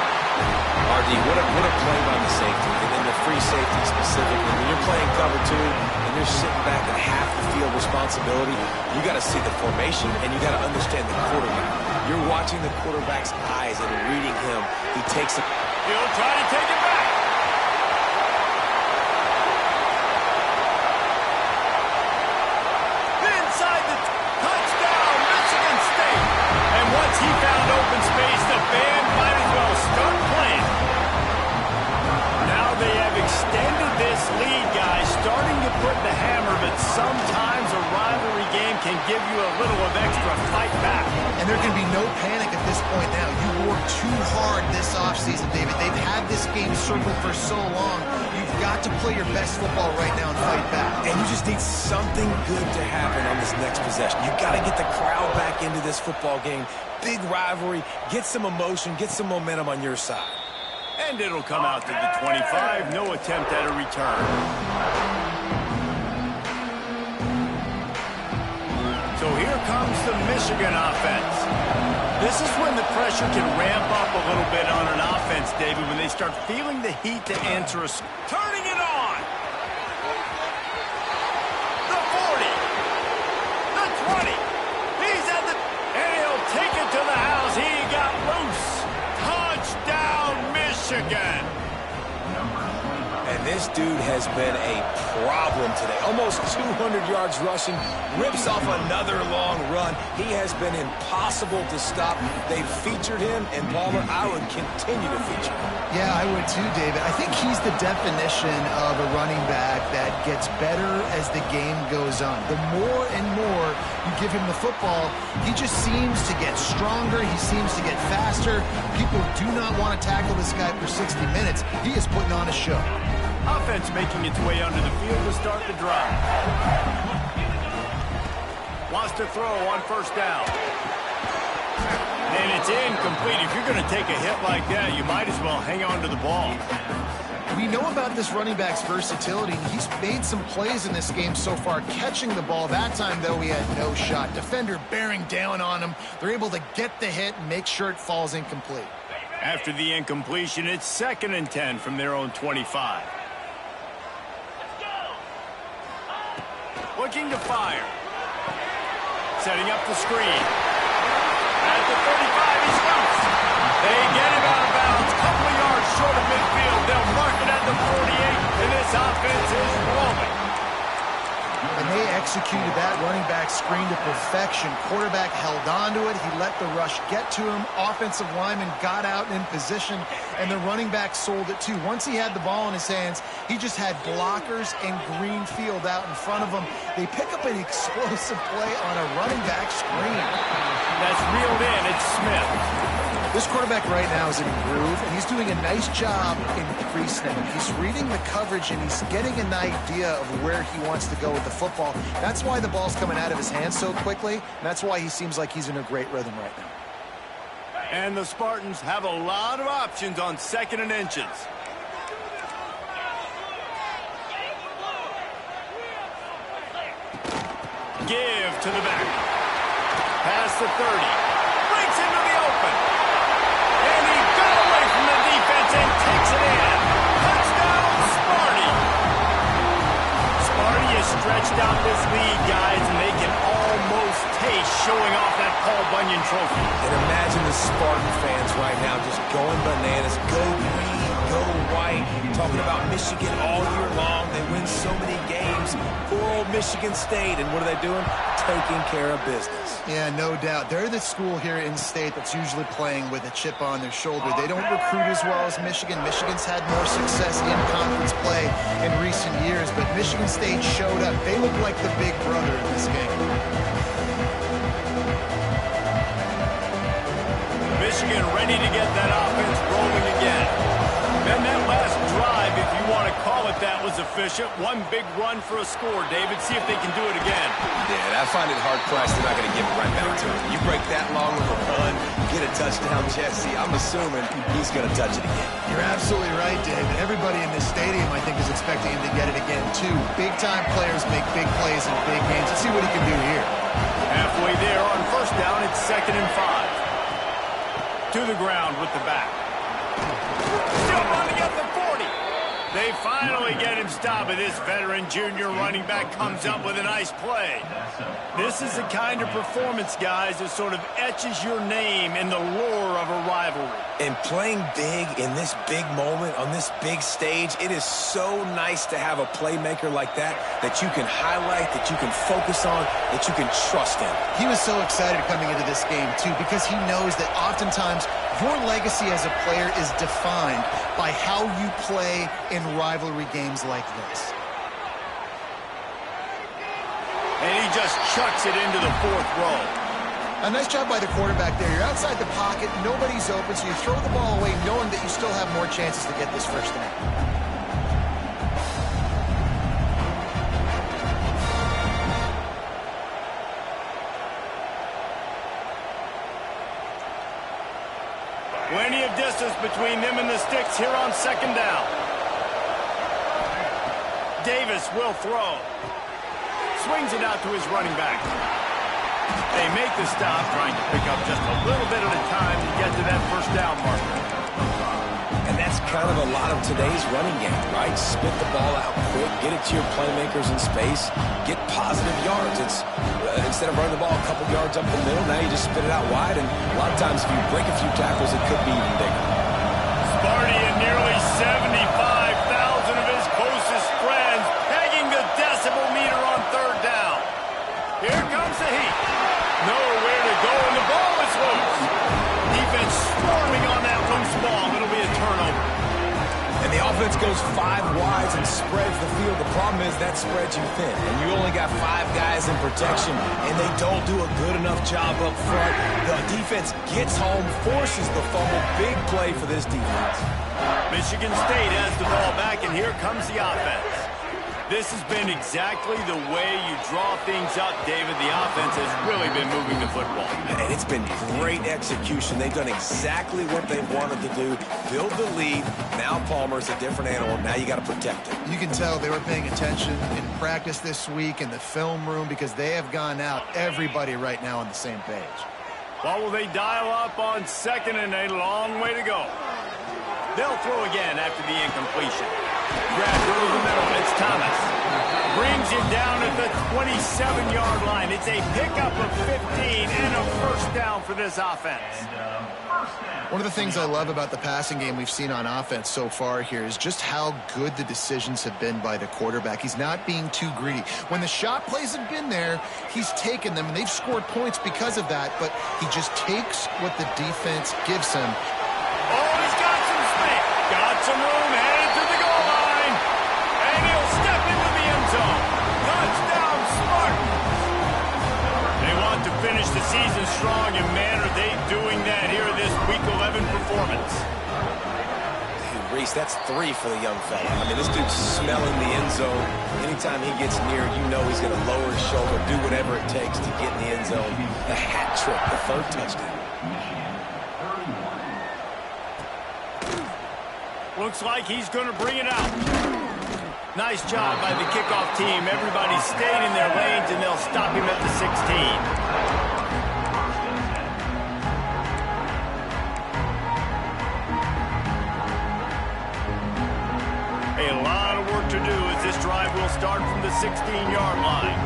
RD, what a play by the safety, and then the free safety specifically. When you're playing cover 2 and you're sitting back at half the field responsibility, you got to see the formation and you got to understand the quarterback. You're watching the quarterback's eyes and reading him. He takes it.
He'll try to take it back. Inside the touchdown, Michigan State. And once he found open space, the band might as well start playing. Now they have extended this lead, guys, starting to put the hammer, but sometimes a rivalry game can give you a little of extra fight back.
And there can be no panic at this point now. You worked too hard this offseason, David. They've had this game circled for so long. You've got to play your best football right now and fight back.
And you just need something good to happen on this next possession. You got to get the crowd back into this football game. Big rivalry. Get some emotion. Get some momentum on your side.
And it'll come out to the 25. No attempt at a return. So here comes the Michigan offense. This is when the pressure can ramp up a little bit on an offense, David, when they start feeling the heat to answer a... Turning it on! The 40! The 20! He's at the... And he'll take it to the house. He got loose. Touchdown, Michigan!
And this dude has been a problem today. Almost 200 yards rushing, rips off another long run. He has been impossible to stop. They've featured him, and Palmer, I would continue to feature him.
Yeah, I would too, David. I think he's the definition of a running back that gets better as the game goes on. The more and more you give him the football, he just seems to get stronger. He seems to get faster. People do not want to tackle this guy for 60 minutes. He is putting on a show.
Offense making its way under the field to start the drive. Wants to throw on first down. And it's incomplete. If you're going to take a hit like that, you might as well hang on to the ball.
We know about this running back's versatility. He's made some plays in this game so far, catching the ball. That time, though, he had no shot. Defender bearing down on him. They're able to get the hit and make sure it falls incomplete.
After the incompletion, it's 2nd and 10 from their own 25. Looking to fire. Setting up the screen. At the 35, he stops. They get him out of bounds. Couple of yards short of midfield. They'll mark it at the 48, and this offense is rolling.
And they executed that running back screen to perfection. Quarterback held on to it. He let the rush get to him. Offensive lineman got out in position, and the running back sold it too. Once he had the ball in his hands, he just had blockers and green field out in front of him. They pick up an explosive play on a running back screen.
That's reeled in. It's Smith.
This quarterback right now is in a groove, and he's doing a nice job in pre-snap. He's reading the coverage, and he's getting an idea of where he wants to go with the football. That's why the ball's coming out of his hands so quickly, and that's why he seems like he's in a great rhythm right now.
And the Spartans have a lot of options on 2nd and inches. Give to the back. Past the 30. Breaks into the open. And he got away from the defense and takes it in. Touchdown, Sparty. Sparty has stretched out this lead, guys, and they can almost taste showing off that Paul Bunyan trophy.
And imagine the Spartan fans right now just going bananas. Go green, go white. Talking about Michigan all year long. They win so many games. Poor old Michigan State. And what are they doing? Taking care of business.
Yeah, no doubt. They're the school here in state that's usually playing with a chip on their shoulder. They don't recruit as well as Michigan. Michigan's had more success in conference play in recent years, but Michigan State showed up. They look like the big brother in this game.
Michigan ready to get that offense rolling again. And that last drive, if you want to call it that, was efficient. One big run for a score, David. See if they can do it again.
Yeah, I find it hard-pressed they're not going to give it right back to him. You break that long of a run, get a touchdown, Jesse, I'm assuming he's going to touch it again.
You're absolutely right, David. Everybody in this stadium, I think, is expecting him to get it again, too. Big-time players make big plays in big games. Let's see what he can do here.
Halfway there on first down, it's 2nd and 5. To the ground with the back. Still running at the 40. They finally get him stopped, and this veteran junior running back comes up with a nice play. This is the kind of performance, guys, that sort of etches your name in the lore of a rivalry.
And playing big in this big moment, on this big stage, it is so nice to have a playmaker like that you can highlight, that you can focus on, that you can trust in.
He was so excited coming into this game, too, because he knows that oftentimes your legacy as a player is defined by how you play in rivalry games like this.
And he just chucks it into the 4th row.
A nice job by the quarterback there. You're outside the pocket, nobody's open, so you throw the ball away knowing that you still have more chances to get this first down.
Plenty of distance between them and the sticks here on 2nd down. Davis will throw. Swings it out to his running back. They make the stop, trying to pick up just a little bit at a time to get to that first down marker.
And that's kind of a lot of today's running game, right? Spit the ball out quick, get it to your playmakers in space, get positive yards. It's instead of running the ball a couple yards up the middle, now you just spit it out wide, and a lot of times if you break a few tackles, it could be even bigger.
Sparty and nearly 75,000 of his closest friends pegging the decibel meter on 3rd down. Here comes the heat. Nowhere to go, and the ball is loose. Defense swarming on that loose ball. It'll be a turnover.
And the offense goes 5 wides and spreads the field. The problem is that spreads you thin, and you only got 5 guys in protection, and they don't do a good enough job up front. The defense gets home, forces the fumble. Big play for this defense.
Michigan State has the ball back, and here comes the offense. This has been exactly the way you draw things up, David. The offense has really been moving the football.
And it's been great execution. They've done exactly what they wanted to do. Build the lead. Now Palmer's a different animal. Now you got to protect him.
You can tell they were paying attention in practice this week in the film room because they have gone out, everybody right now on the same page.
Well, will they dial up on second and a long way to go? They'll throw again after the incompletion. Grab through the middle. It's Thomas. Brings it down at the 27-yard line. It's a pickup of 15 and a first down for this offense.
One of the things I love about the passing game we've seen on offense so far here is just how good the decisions have been by the quarterback. He's not being too greedy. When the shot plays have been there, he's taken them, and they've scored points because of that, but he just takes what the defense gives him.
Oh, he's got some space. Got some room, headed to the goal line. And he'll step into the end zone. Touchdown, Spartans. They want to finish the season strong, and man, are they doing that here in this Week 11 performance.
Hey, Reese, that's 3 for the young fella. I mean, this dude's smelling the end zone. Anytime he gets near, you know he's going to lower his shoulder, do whatever it takes to get in the end zone. The hat trick, the third touchdown.
Looks like he's going to bring it out. Nice job by the kickoff team. Everybody stayed in their lanes, and they'll stop him at the 16. A lot of work to do as this drive will start from the 16-yard line.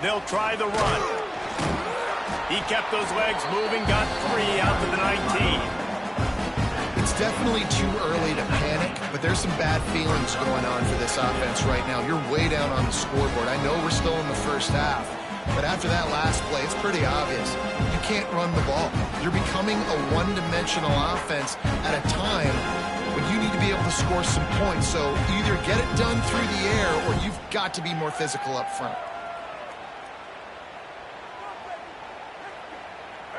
They'll try the run. He kept those legs moving, got 3 out to the 19.
It's definitely too early to panic, but there's some bad feelings going on for this offense right now. You're way down on the scoreboard. I know we're still in the first half, but after that last play, it's pretty obvious. You can't run the ball. You're becoming a one-dimensional offense at a time when you need to be able to score some points. So either get it done through the air or you've got to be more physical up front.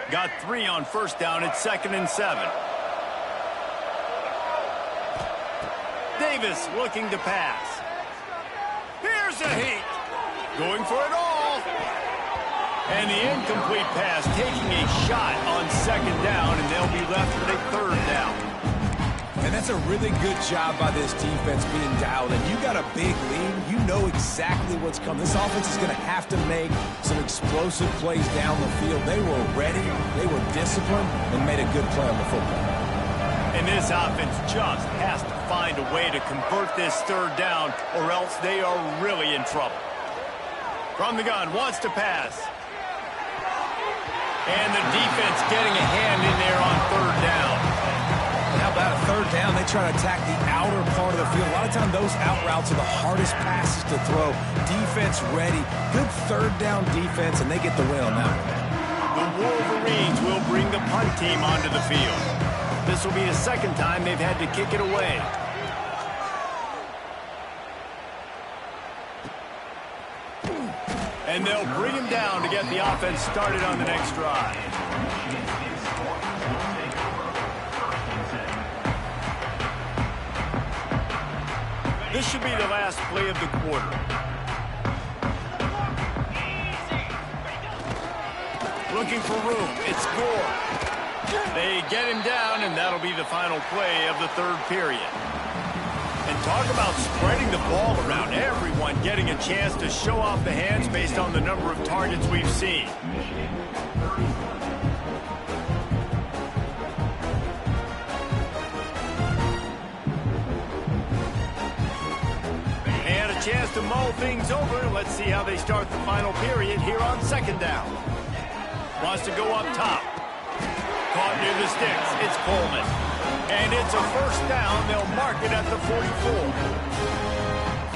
Got 3 on first down. It's 2nd and 7. Davis looking to pass. Here's a heat. Going for it all. And the incomplete pass taking a shot on 2nd down, and they'll be left with a 3rd down.
And that's a really good job by this defense being dialed in. You got a big lead. You know exactly what's coming. This offense is going to have to make some explosive plays down the field. They were ready. They were disciplined and made a good play on the football.
And this offense just has to find a way to convert this 3rd down, or else they are really in trouble. From the gun, wants to pass. And the defense getting a hand in there on 3rd down.
How about a 3rd down? They try to attack the outer part of the field. A lot of times those out routes are the hardest passes to throw. Defense ready. Good 3rd down defense, and they get the win on that one.
The Wolverines will bring the punt team onto the field. This will be the 2nd time they've had to kick it away. And they'll bring him down to get the offense started on the next drive. This should be the last play of the quarter. Looking for room. It's Gore. They get him down, and that'll be the final play of the 3rd period. And talk about spreading the ball around. Everyone getting a chance to show off the hands based on the number of targets we've seen. And a chance to mull things over. Let's see how they start the final period here on 2nd down. Wants to go up top. Caught near the sticks. It's Coleman. And it's a 1st down. They'll mark it at the 44.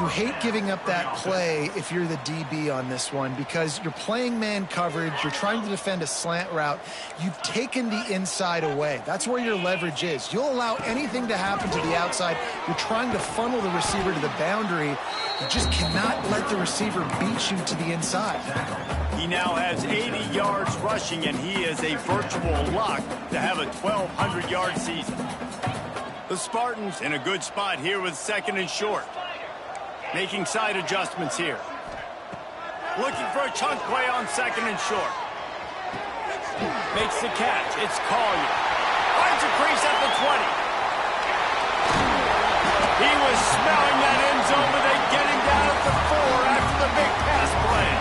You hate giving up that play if you're the DB on this one because you're playing man coverage. You're trying to defend a slant route. You've taken the inside away. That's where your leverage is. You'll allow anything to happen to the outside. You're trying to funnel the receiver to the boundary. You just cannot let the receiver beat you to the inside.
He now has 80 yards rushing, and he is a virtual lock to have a 1,200-yard season. The Spartans in a good spot here with 2nd and short. Making side adjustments here. Looking for a chunk play on 2nd and short. Makes the catch. It's Collier. Finds a crease at the 20. He was smelling that end zone, but they get him down at the 4 after the big pass play.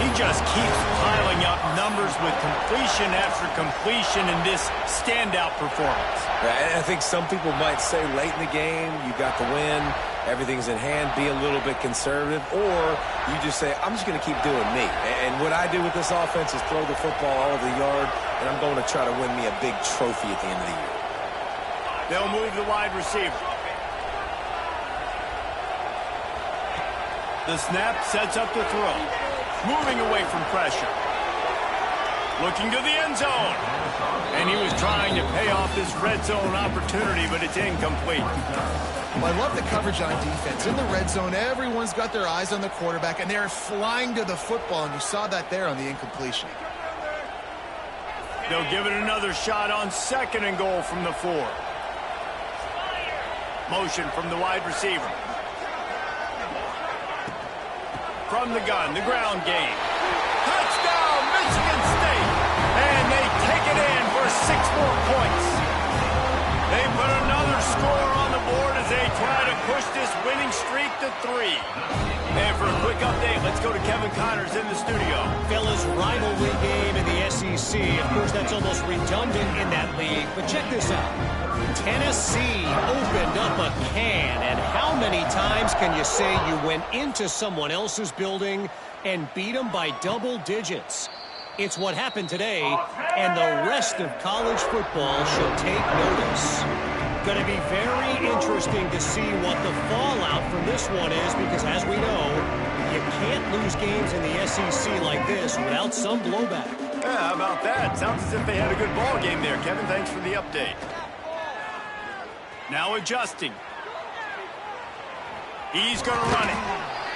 He just keeps piling up numbers with completion after completion in this standout performance.
I think some people might say late in the game, you got the win, everything's in hand, be a little bit conservative, or you just say, I'm just going to keep doing me. And what I do with this offense is throw the football all over the yard, and I'm going to try to win me a big trophy at the end of the year.
They'll move the wide receiver. The snap sets up the throw. Moving away from pressure. Looking to the end zone. And he was trying to pay off this red zone opportunity, but it's incomplete.
Well, I love the coverage on defense. In the red zone, everyone's got their eyes on the quarterback, and they're flying to the football, and you saw that there on the incompletion.
They'll give it another shot on 2nd and goal from the 4. Motion from the wide receiver. From the gun, the ground game. Touchdown, Michigan State! And they take it in for 6 more points. They put another score on the board as they try to push this winning streak to 3. And for a quick update, let's go to Kevin Connors in the studio.
Fellas, rivalry game in the SEC. Of course, that's almost redundant in that league. But check this out. Tennessee opened up a can, and how many times can you say you went into someone else's building and beat them by double digits? It's what happened today, and the rest of college football should take notice. Going to be very interesting to see what the fallout from this one is, because as we know, you can't lose games in the SEC like this without some blowback.
Yeah, how about that? Sounds as if they had a good ball game there. Kevin, thanks for the update. Now adjusting. He's going to run it.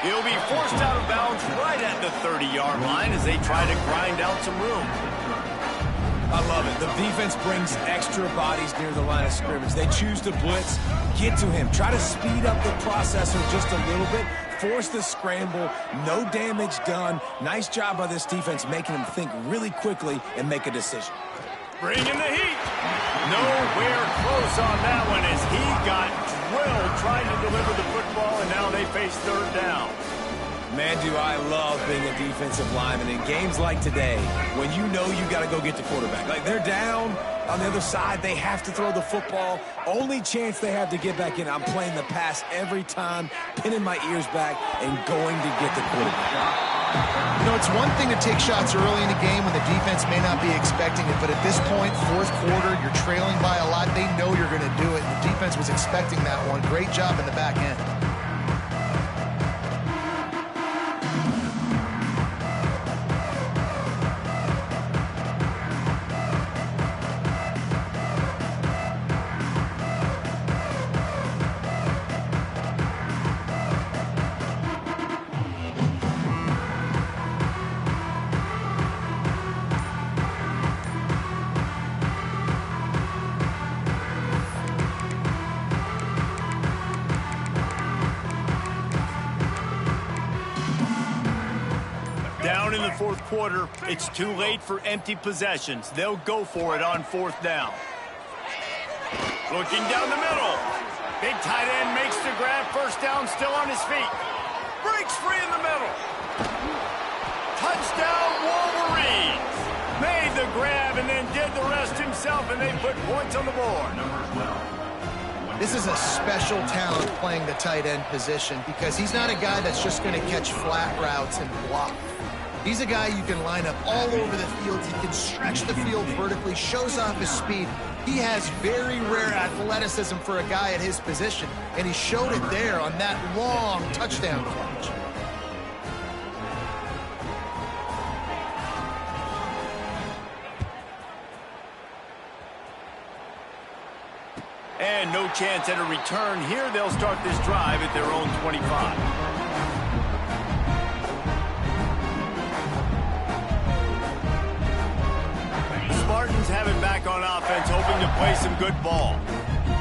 He'll be forced out of bounds right at the 30-yard line as they try to grind out some room.
I love it. The defense brings extra bodies near the line of scrimmage. They choose to blitz, get to him, try to speed up the processor just a little bit, force the scramble, no damage done. Nice job by this defense making him think really quickly and make a decision.
Bringing the heat. Nowhere close on that one as he got drilled trying to deliver the football, and now they face 3rd down.
Man, do I love being a defensive lineman in games like today when you know you got to go get the quarterback. Like, they're down on the other side. They have to throw the football. Only chance they have to get back in. I'm playing the pass every time, pinning my ears back and going to get the quarterback.
You know, it's one thing to take shots early in the game when the defense may not be expecting it, but at this point, 4th quarter, you're trailing by a lot. They know you're going to do it. The defense was expecting that one. Great job in the back end.
Down in the 4th quarter, it's too late for empty possessions. They'll go for it on 4th down. Looking down the middle. Big tight end makes the grab. 1st down, still on his feet. Breaks free in the middle. Touchdown, Wolverines. Made the grab and then did the rest himself, and they put points on the board.
This is a special talent playing the tight end position because he's not a guy that's just going to catch flat routes and block. He's a guy you can line up all over the field. He can stretch the field vertically, shows off his speed. He has very rare athleticism for a guy at his position, and he showed it there on that long touchdown catch.
And no chance at a return here. They'll start this drive at their own 25. Spartans have it back on offense, hoping to play some good ball.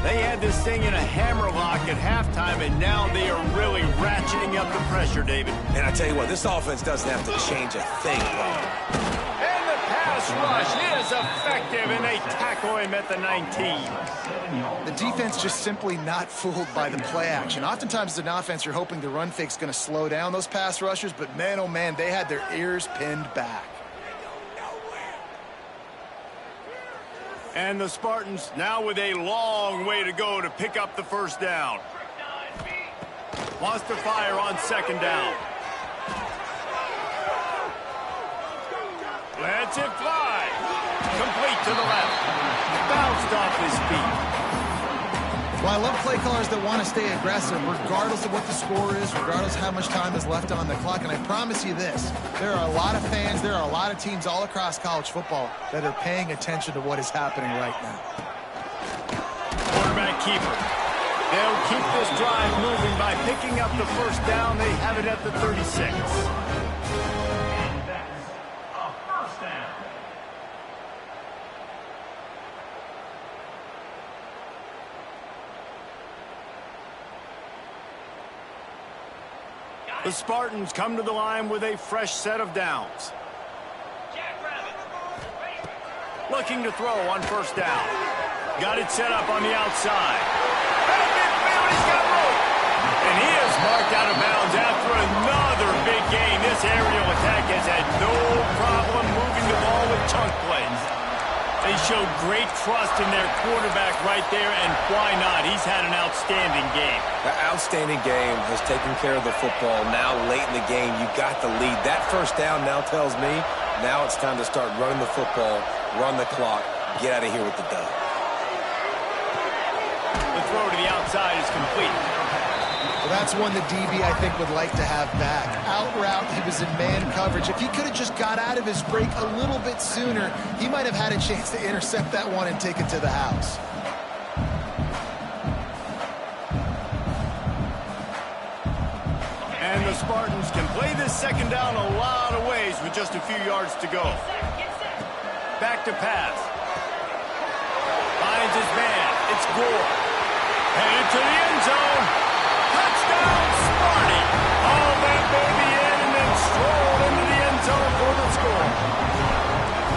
They had this thing in a hammerlock at halftime, and now they are really ratcheting up the pressure, David.
And I tell you what, this offense doesn't have to change a thing,
And the pass rush is effective, and they tackle him at the 19.
The defense just simply not fooled by the play action. Oftentimes as an offense, you're hoping the run fake's going to slow down those pass rushers, but man, oh man, they had their ears pinned back.
And the Spartans now with a long way to go to pick up the first down. Wants to fire on second down. Lets it fly. Complete to the left. Bounced off his feet.
Well, I love play callers that want to stay aggressive regardless of what the score is, regardless of how much time is left on the clock. And I promise you this, there are a lot of fans, there are a lot of teams all across college football that are paying attention to what is happening right now.
Quarterback keeper. They'll keep this drive moving by picking up the first down. They have it at the 36. The Spartans come to the line with a fresh set of downs. Looking to throw on first down. Got it set up on the outside. He's got room. And he is marked out of bounds after another big gain. This aerial attack has had no problem moving the ball with chunk plays. They showed great trust in their quarterback right there, and why not? He's had an outstanding game.
The outstanding game has taken care of the football. Now, late in the game, you got the lead. That first down now tells me now it's time to start running the football, run the clock, get out of here with the dub.
The throw to the outside is complete.
Well, that's one the DB, I think, would like to have back. Out route, he was in man coverage. If he could have just got out of his break a little bit sooner, he might have had a chance to intercept that one and take it to the house.
And the Spartans can play this second down a lot of ways with just a few yards to go. Back to pass. Finds his man. It's Gore. Headed to the end zone. Touchdown, Sparty. All that baby in and then strolled into the end zone for the score.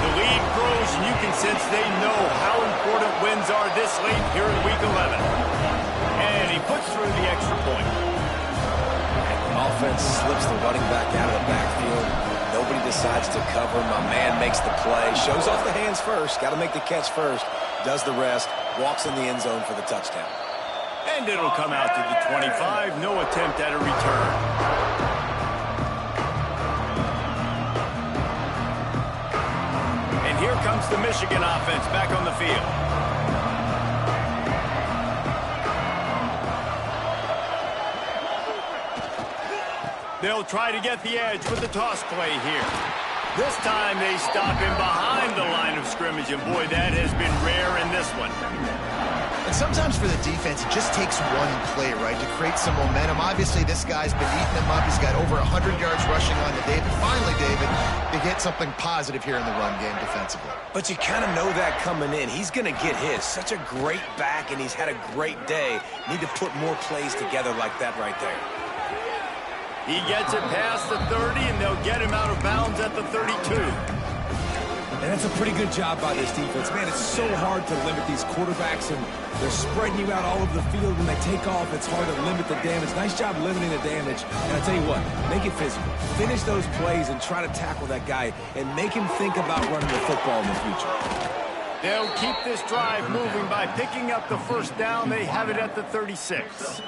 The lead grows, and you can sense they know how important wins are this late here in Week 11. And he puts through the extra point.
Offense slips the running back out of the backfield. Nobody decides to cover. My man makes the play. Shows off the hands first. Got to make the catch first. Does the rest. Walks in the end zone for the touchdown.
And it'll come out to the 25. No attempt at a return. And here comes the Michigan offense back on the field. They'll try to get the edge with the toss play here. This time they stop him behind the line of scrimmage, and boy, that has been rare in this one.
And sometimes for the defense, it just takes one play, right, to create some momentum. Obviously, this guy's been eating him up. He's got over 100 yards rushing on to David. Finally, David, they get something positive here in the run game defensively.
But you kind of know that coming in. He's going to get his. Such a great back, and he's had a great day. Need to put more plays together like that right there.
He gets it past the 30, and they'll get him out of bounds at the 32.
And that's a pretty good job by this defense. Man, it's so hard to limit these quarterbacks, and they're spreading you out all over the field. When they take off, it's hard to limit the damage. Nice job limiting the damage. And I tell you what, make it physical. Finish those plays and try to tackle that guy and make him think about running the football in the future.
They'll keep this drive moving by picking up the first down. They have it at the 36.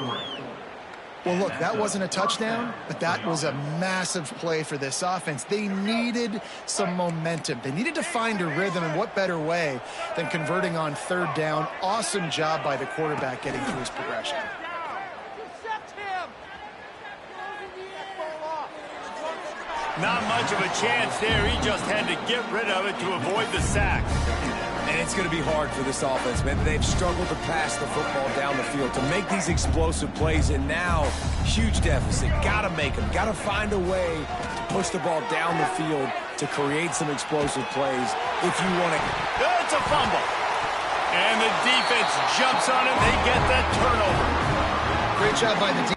Well, look, that wasn't a touchdown, but that was a massive play for this offense. They needed some momentum. They needed to find a rhythm, and what better way than converting on third down. Awesome job by the quarterback getting through his progression.
Not much of a chance there. He just had to get rid of it to avoid the sack.
And it's going to be hard for this offense, man. They've struggled to pass the football down the field, to make these explosive plays, and now, huge deficit. Got to make them. Got to find a way to push the ball down the field to create some explosive plays if you want to.
It's a fumble. And the defense jumps on it. They get that turnover.
Great job by the defense.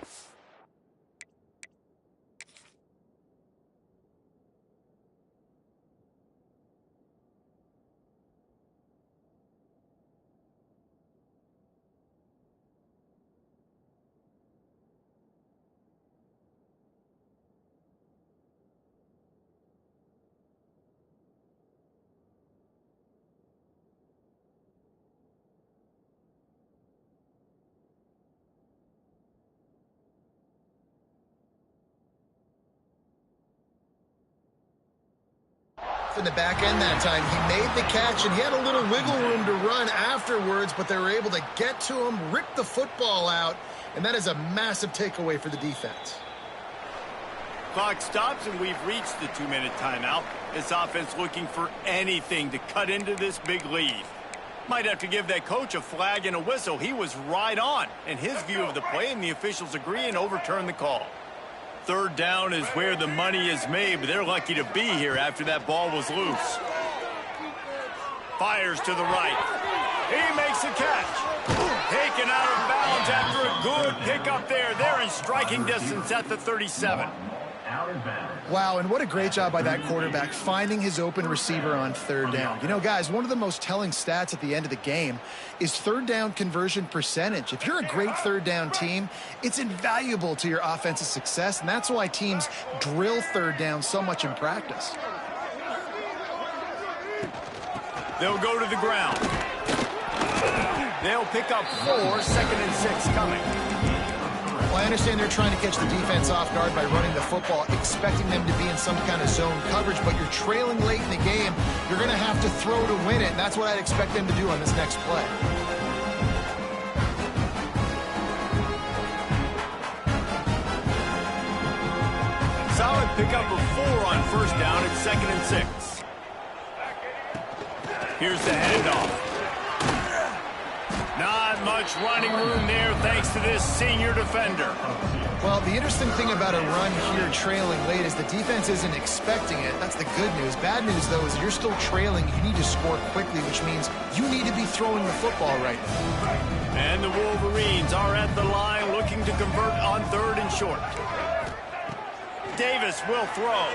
In the back end that time, he made the catch, and he had a little wiggle room to run afterwards, but they were able to get to him, rip the football out, and that is a massive takeaway for the defense.
Clock stops, and we've reached the 2-minute timeout. This offense looking for anything to cut into this big lead. Might have to give that coach a flag and a whistle. He was right on in his view of the play, and the officials agree and overturn the call. Third down is where the money is made, but they're lucky to be here after that ball was loose. Fires to the right. He makes a catch. Taken out of bounds after a good pickup there. They're in striking distance at the 37.
Wow, and what a great job by that quarterback finding his open receiver on third down. You know, guys, one of the most telling stats at the end of the game is third down conversion percentage. If you're a great third down team, it's invaluable to your offensive success, and that's why teams drill third down so much in practice.
They'll go to the ground. They'll pick up 4, 2nd and 6 coming.
Well, I understand they're trying to catch the defense off guard by running the football, expecting them to be in some kind of zone coverage, but you're trailing late in the game. You're going to have to throw to win it, and that's what I'd expect them to do on this next play.
Solid pickup of 4 on first down at 2nd and 6. Here's the handoff. Not much running room there thanks to this senior defender.
Well, the interesting thing about a run here trailing late is the defense isn't expecting it. That's the good news. Bad news, though, is you're still trailing. You need to score quickly, which means you need to be throwing the football right now.
And the Wolverines are at the line looking to convert on 3rd and short. Davis will throw.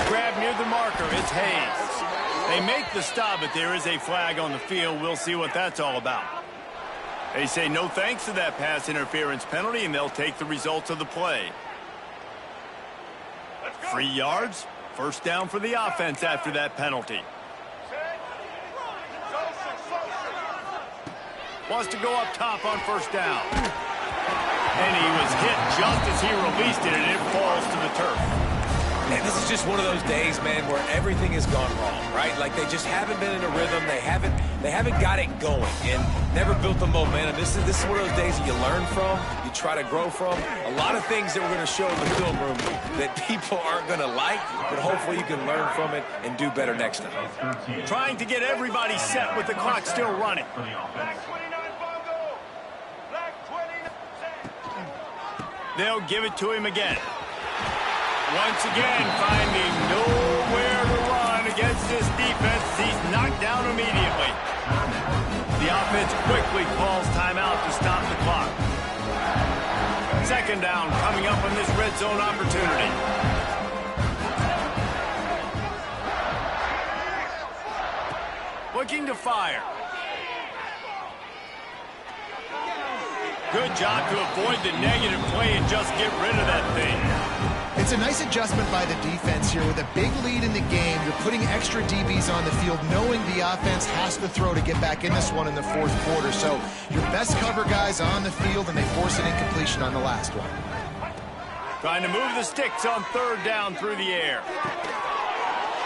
Grab near the marker. It's Hayes. They make the stop, but there is a flag on the field. We'll see what that's all about. They say no thanks to that pass interference penalty, and they'll take the results of the play. 3 yards, first down for the offense after that penalty. Wants to go up top on first down. And he was hit just as he released it, and it falls to the turf.
And this is just one of those days, man, where everything has gone wrong, right? Like they just haven't been in a rhythm. They haven't got it going and never built the momentum. This is one of those days that you learn from, you try to grow from. A lot of things that we're going to show in the film room that people aren't going to like, but hopefully you can learn from it and do better next time.
Trying to get everybody set with the clock still running. They'll give it to him again. Once again, finding nowhere to run against this defense. He's knocked down immediately. The offense quickly calls timeout to stop the clock. 2nd down coming up on this red zone opportunity. Looking to fire. Good job to avoid the negative play and just get rid of that thing.
It's a nice adjustment by the defense here. With a big lead in the game, you're putting extra DBs on the field, knowing the offense has to throw to get back in this one in the fourth quarter. So your best cover guys on the field, and they force an incompletion on the last one.
Trying to move the sticks on third down through the air.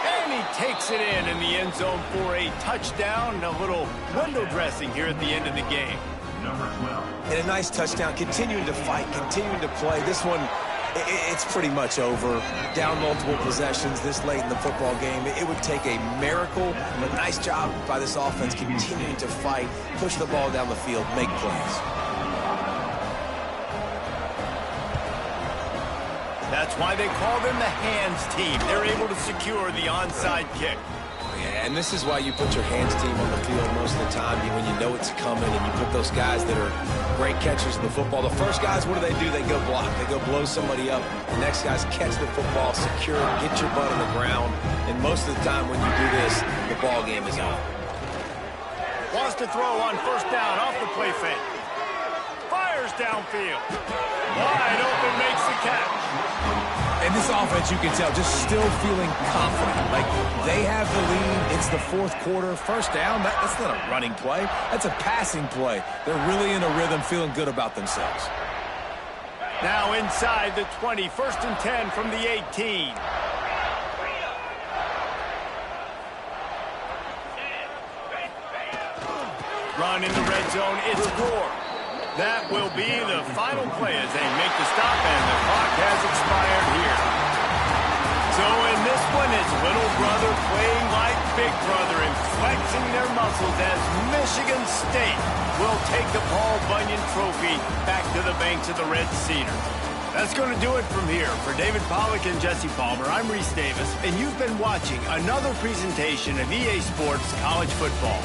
And he takes it in the end zone for a touchdown. A little window dressing here at the end of the game.
Number 12. And a nice touchdown, continuing to fight, continuing to play. This one, it's pretty much over. Down multiple possessions this late in the football game. It would take a miracle, but nice job by this offense continuing to fight, push the ball down the field, make plays.
That's why they call them the hands team. They're able to secure the onside kick.
Yeah, and this is why you put your hands team on the field most of the time when you know it's coming, and you put those guys that are great catchers of the football. The first guys, what do? They go block. They go blow somebody up. The next guys catch the football, secure it, get your butt on the ground. And most of the time when you do this, the ball game is over.
Wants to throw on first down off the play fake. Fires downfield. Wide open, makes the catch.
And this offense, you can tell, just still feeling confident. Like, they have the lead. It's the fourth quarter. First down, that's not a running play. That's a passing play. They're really in a rhythm, feeling good about themselves.
Now inside the 20, first and 10 from the 18. Run in the red zone, it's Gore. That will be the final play as they make the stop, and the clock has expired here. So in this one, it's little brother playing like big brother and flexing their muscles as Michigan State will take the Paul Bunyan Trophy back to the banks of the Red Cedar. That's going to do it from here. For David Pollack and Jesse Palmer, I'm Reese Davis, and you've been watching another presentation of EA Sports College Football.